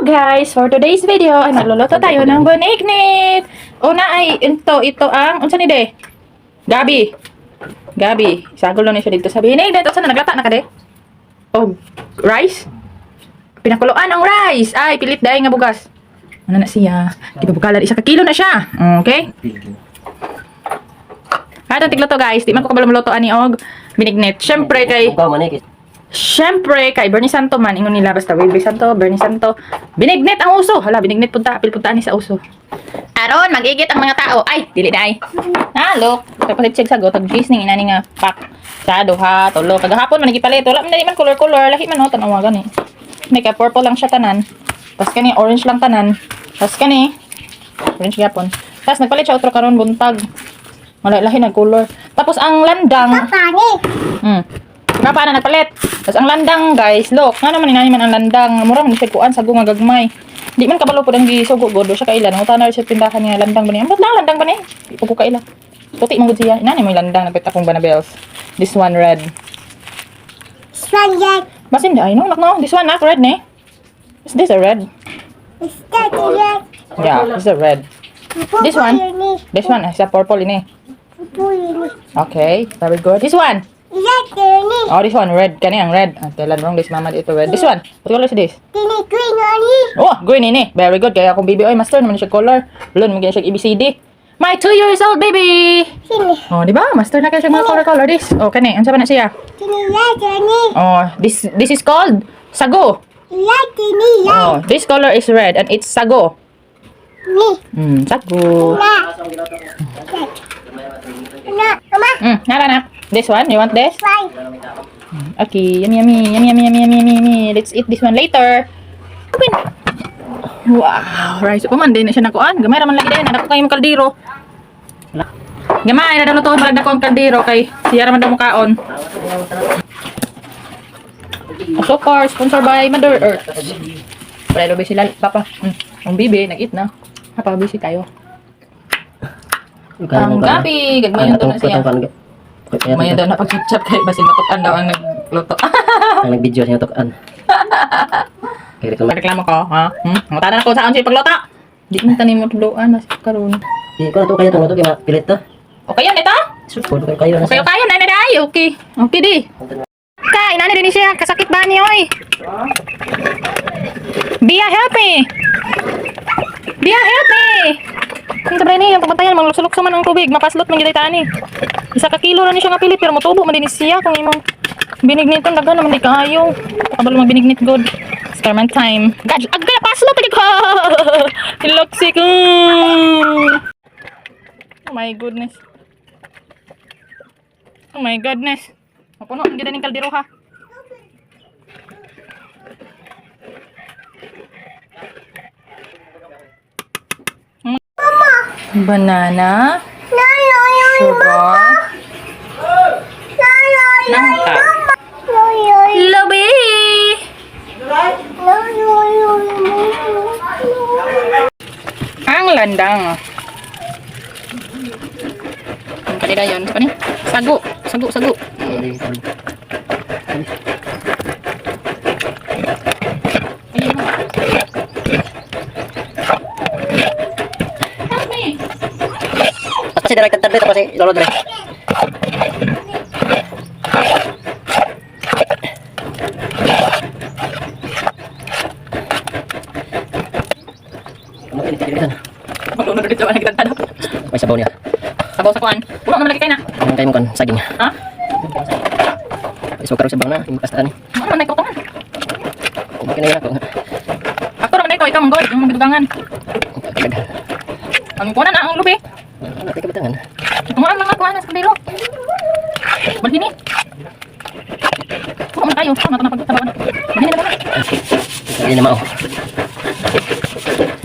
guys, for today's video ay magluluto tayo ng binignit. Una ay ito ang unsa ni de? Gabi. Sagulo ni siya dito sa binignit. Unsa na naglata na ka de? Oh, rice. Pinakuluan ang rice. Ay pilit daay nga bugas. Ano na siya? Ipabukalan isa ka kilo na siya. Okay? Atong tigluto guys, di man ko kabalo maluto ani og binignit. Siyempre kay Bernie Santo man ingon nila basta Bernie Santo, binignit ang uso. Hala, binignit punta, apil punta ni sa uso. Aron magigit ang mga tao. Ay, dili dai. Halo, tapos check sa go tag cheese ning inani nga pack. Sa duha, tulo kagahapon man gipalit. Wala man dali man color, lahi man no tan-awa gani. May ka purple lang siya tanan. Tas kani orange lang tanan. Tas kani orange gyapon. Tas nagpalit siya otro karon buntag. Wala lahi nag color. Tapos ang landang Kapa na nagpalit. Tapos ang landang guys, look, nga naman inani man ang landang. Mura man siya kuan sa gunga gagmay. Di man kabalo po ang gisugo godo siya kaila. Nangutan na siya tindahan niya landang ba niya. Ambot lang landang ba niya? Di po kaila. Puti man gud siya. Inani mo yung landang nagpita kong banabels. This one red. This one red. Basin di ay no, no. This one not red ne. Is this a red? Is that red? Yeah, this is a red. This one is a purple ini. Okay, very good. This one. Oh, this one red. Kani ang red. Telan wrong this mama dito red. This one. What color is this? Green ani. Oh, green ini. Very good. Kaya akong baby oy master naman siya color. Lun mo siya ABCD. My 2 years old baby. Oh, di ba? Master na kaya siya mga color this. Oh, kani. Unsa pa na siya? Red ani. Oh, this is called sago. Red ini. Oh, this color is red and it's sago. Sago. Mama. Nara. This one, you want this? Fine. Okay, yummy. Let's eat this one later. Open. Wow, rice. Man, din na siya nakuan. Gamay raman lagi din. Anak ko kayo mong kaldero. Gamay, nadalo to. Malagda ko ang kaldero kay siya raman daw mukaon. So far, sponsor by Mother Earth. Pero busy sila, Papa. Ang bibi, nag-eat na. Papa, busy tayo. Ang gabi, gagmayon to na siya. Mayan daw na pag-chip kay basin matukan daw ang nagluto. Ang nag-video siya tukan. Reklamo ko, ha? Mata na ako saan siya pagluto. Di mo tanim mo tuluan na karon. Di ko na to kaya tong luto kay pilit to. Okay yun ito? Sud kayo na. Okay kaya na dai. Okay. Okay di. Kay nana din siya kasakit ba niyo oy? Bia help me. Ang sabay ni, ang pamantayan, maglusulok man ang tubig, mapaslot man gilay tani. Isa ka kilo na ni siya nga pilit, pero matubo man din siya kung imong binignit ang daga naman di kaayo. Pakabalo mag binignit good. Experiment time. Gad, agay paslot lagi ko. Hiloksik. Oh my goodness. Mapuno ang gida ning kaldero ha. Banana, sugar, nangka, labi, ang landang. Ang kanila yun, apa ni? Sago. Kasi direct tabi tapos si lolo dire. Magluno dito ang nagtantado. May sabaw niya. Sabaw sa kuan. Puno naman lagi kayo na. Ang kayo mo kon saging. Ha? Iso karo sabaw na, imong kastaan ni. Ano man nagkutungan? Bakit na ako. Ako naman ikaw ang gold, yung mabidugangan. Ang kunan na ang lubi. Ano tika batangan? Tumaan lang ako na sa kaldero. Balhini. Puno man tayo. Ano na pagtabawan. Balhini na ba? Hindi na mao.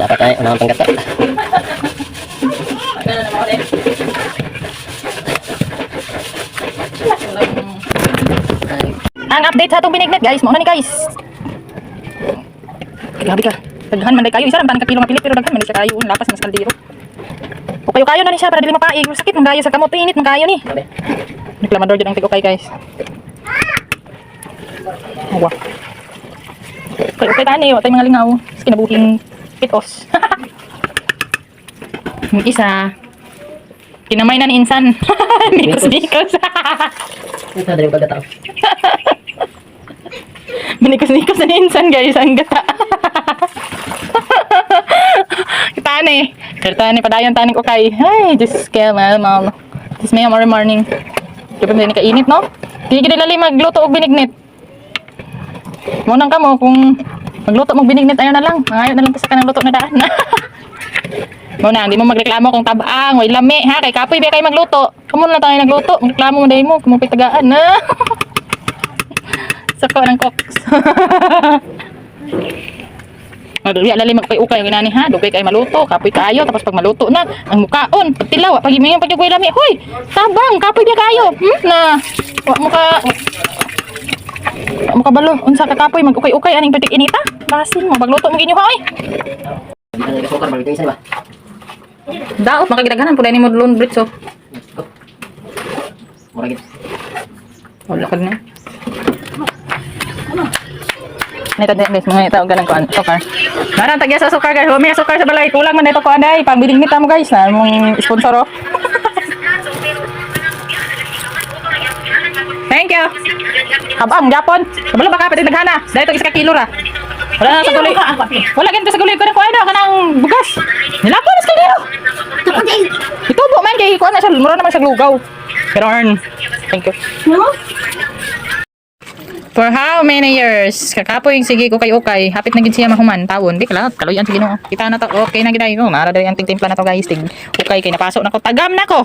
Dapat tayo unang panggata. Ang update sa atong binignit guys, mauna ni guys. Grabe ka. Daghan man day kayo, isa lang tanang kakilo nga pilit pero daghan man day siya kayo, lapas mas kaldero. O kayo na ni siya para dili mapaig. Sakit man kayo sa kamot, init man kayo ni. Reklamador jud ang tig-okay guys. Awa. Okay tani, wa tay mga lingaw. kinabuhing pitos. Yung isa, kinamay na ni Insan. Nikos-nikos. Ito, dali yung pagkatao. Manikos-nikos na ni Insan, guys. Ang gata. Kitani. Kitani, padayon tani ko kay. Ay, just scale, mal. Just may morning. Kaya pa hindi kainit, no? Hindi kinilali magluto og binignit. Munang ka mo, kung magluto mong binignit, ayaw na lang. Ayaw na lang sa kanang luto na daan. Muna, hindi mo magreklamo kung tabang, way lami, ha? Kay kapoy, biya kayo magluto. Kamu na tayo nagluto. Magreklamo mo dahil mo, kumupit tagaan, na. Sako ng cooks. Madali, alali magpay-ukay yung inani, ha? Dugay kayo maluto, kapoy kayo, tapos pag maluto na, ang mukaon, pagtilaw, pag yung pag-ugoy lami, hoy, tabang, kapoy biya kayo, na, wak mo ka balo, unsa ka kapoy, mag-ukay-ukay, aning patik inita, basin mo, magluto mo ginyo, hoy. Hindi na nag-sukar, balik yung isa, diba? Daot, makagidaganan, pula ni mo loan bridge, oh. Mura gid. Wala ka na. Nito din guys, mga itaw ganang kuan, sukar. Marang tagya sa sukar guys, may sukar sa balay, kulang man dito kuan dai, pang bilingnit mo guys, na mong sponsor oh. Thank you. Habang Japon, kabalo ba ka pati naghana? Dai to isa ka kilo ra. Wala na sa guloy. Wala ganito sa guloy ko na kuan kanang bugas. Nilapon sa kilo. Itubo man kay kuan na sa mura naman sa lugaw. Pero earn. Thank you. For how many years? Kakapoy sige ko kay okay. Hapit na gid siya mahuman tawon. Di kala kaluyan sige no. Kita na to. Okay na gid ay ko. Mara dali ang tingtimpla na to guys. Tig okay kay napasok na ko. Tagam na ko.